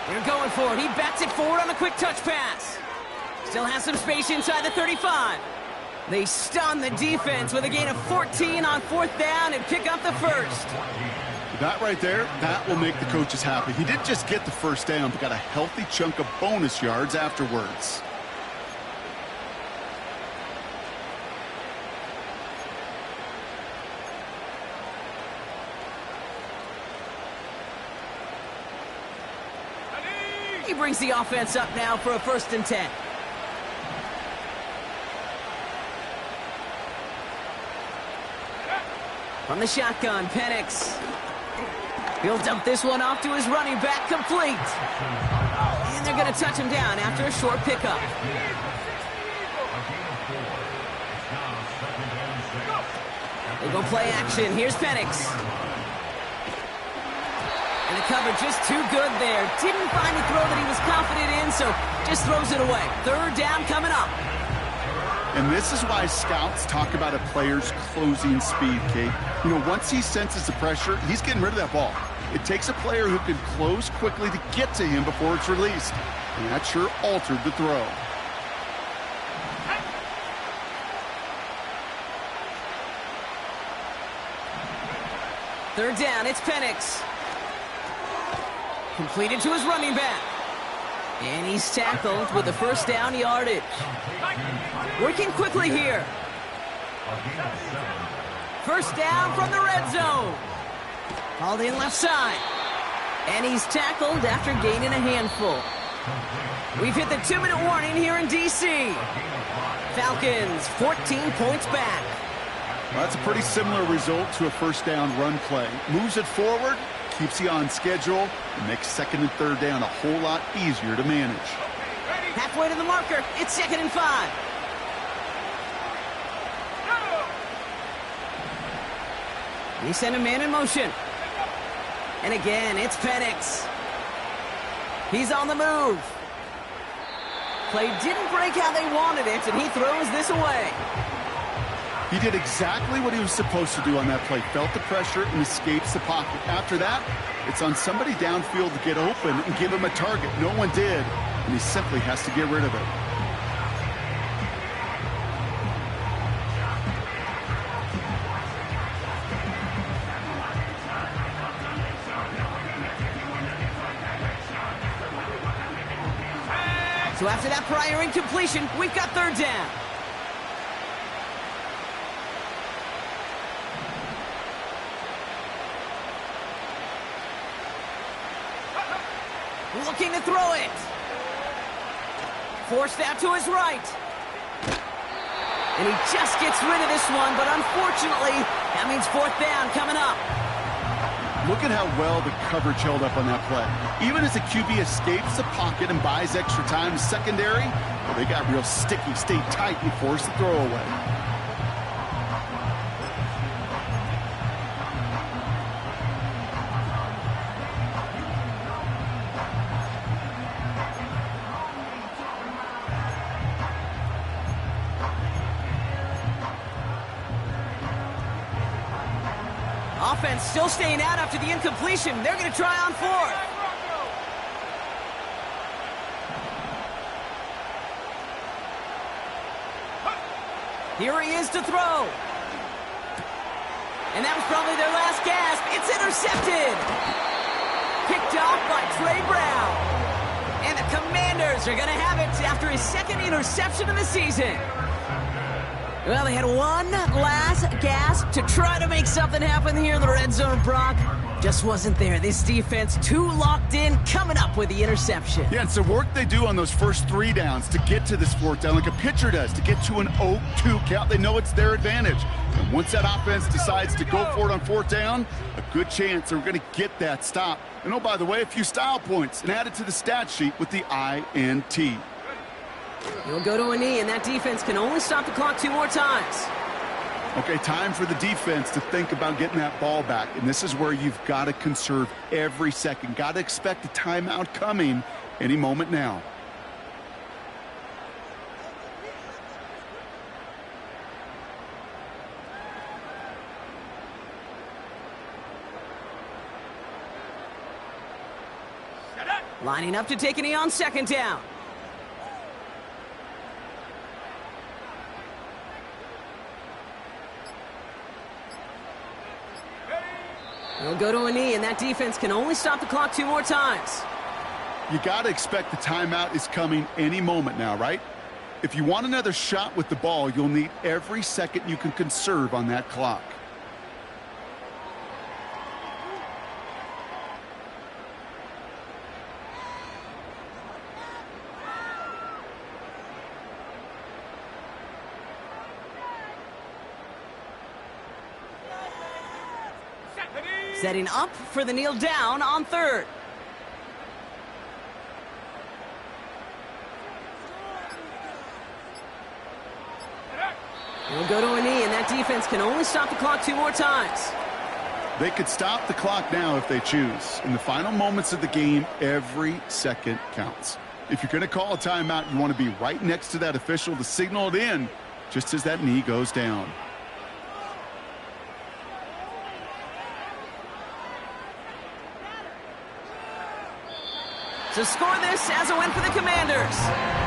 They're going for it. He bats it forward on a quick touch pass. Still has some space inside the 35. They stun the defense with a gain of 14 on 4th down and pick up the first. That right there, that will make the coaches happy. He didn't just get the first down, but got a healthy chunk of bonus yards afterwards. He brings the offense up now for a 1st and 10. From the shotgun, Penix. He'll dump this one off to his running back, complete. And they're going to touch him down after a short pickup. They go play action. Here's Penix. And the cover just too good there. Didn't find a throw that he was confident in, so just throws it away. 3rd down coming up. And this is why scouts talk about a player's closing speed, Kate. You know, once he senses the pressure, he's getting rid of that ball. It takes a player who can close quickly to get to him before it's released. And that sure altered the throw. Third down, it's Penix. Completed to his running back. And he's tackled with the 1st down yardage. Working quickly here. 1st down from the red zone. Called in left side. And he's tackled after gaining a handful. We've hit the 2-minute warning here in D.C. Falcons 14 points back. Well, that's a pretty similar result to a 1st down run play. Moves it forward, keeps you on schedule, and makes 2nd and 3rd down a whole lot easier to manage. Halfway to the marker, it's 2nd and 5. He sent a man in motion. And again, it's Penix. He's on the move. Play didn't break how they wanted it, and he throws this away. He did exactly what he was supposed to do on that play. Felt the pressure and escapes the pocket. After that, it's on somebody downfield to get open and give him a target. No one did, and he simply has to get rid of it. So after that prior incompletion, we've got 3rd down. Looking to throw it. Forced out to his right. And he just gets rid of this one, but unfortunately, that means 4th down coming up. Look at how well the coverage held up on that play. Even as the QB escapes the pocket and buys extra time to secondary, well, they got real sticky, stayed tight, and forced the throw away. Offense still staying out after the incompletion. They're going to try on 4th. Here he is to throw. And that was probably their last gasp. It's intercepted. Picked off by Trey Brown. And the Commanders are going to have it after his 2nd interception of the season. Well, they had one last gasp to try to make something happen here in the red zone, Brock. Just wasn't there. This defense too locked in, coming up with the interception. Yeah, it's the work they do on those first 3 downs to get to this 4th down, like a pitcher does, to get to an 0-2 count. They know it's their advantage. And once that offense decides to go for it on 4th down, a good chance they're going to get that stop. And oh, by the way, a few style points and add it to the stat sheet with the INT. He'll go to a knee, and that defense can only stop the clock 2 more times. Okay, time for the defense to think about getting that ball back. And this is where you've got to conserve every second. Got to expect a timeout coming any moment now. Lining up to take a knee on 2nd down. He'll go to a knee, and that defense can only stop the clock 2 more times. You got to expect the timeout is coming any moment now, right? If you want another shot with the ball, you'll need every second you can conserve on that clock. Setting up for the kneel down on third. He'll go to a knee, and that defense can only stop the clock 2 more times. They could stop the clock now if they choose. In the final moments of the game, every second counts. If you're going to call a timeout, you want to be right next to that official to signal it in just as that knee goes down. To score this as a win for the Commanders.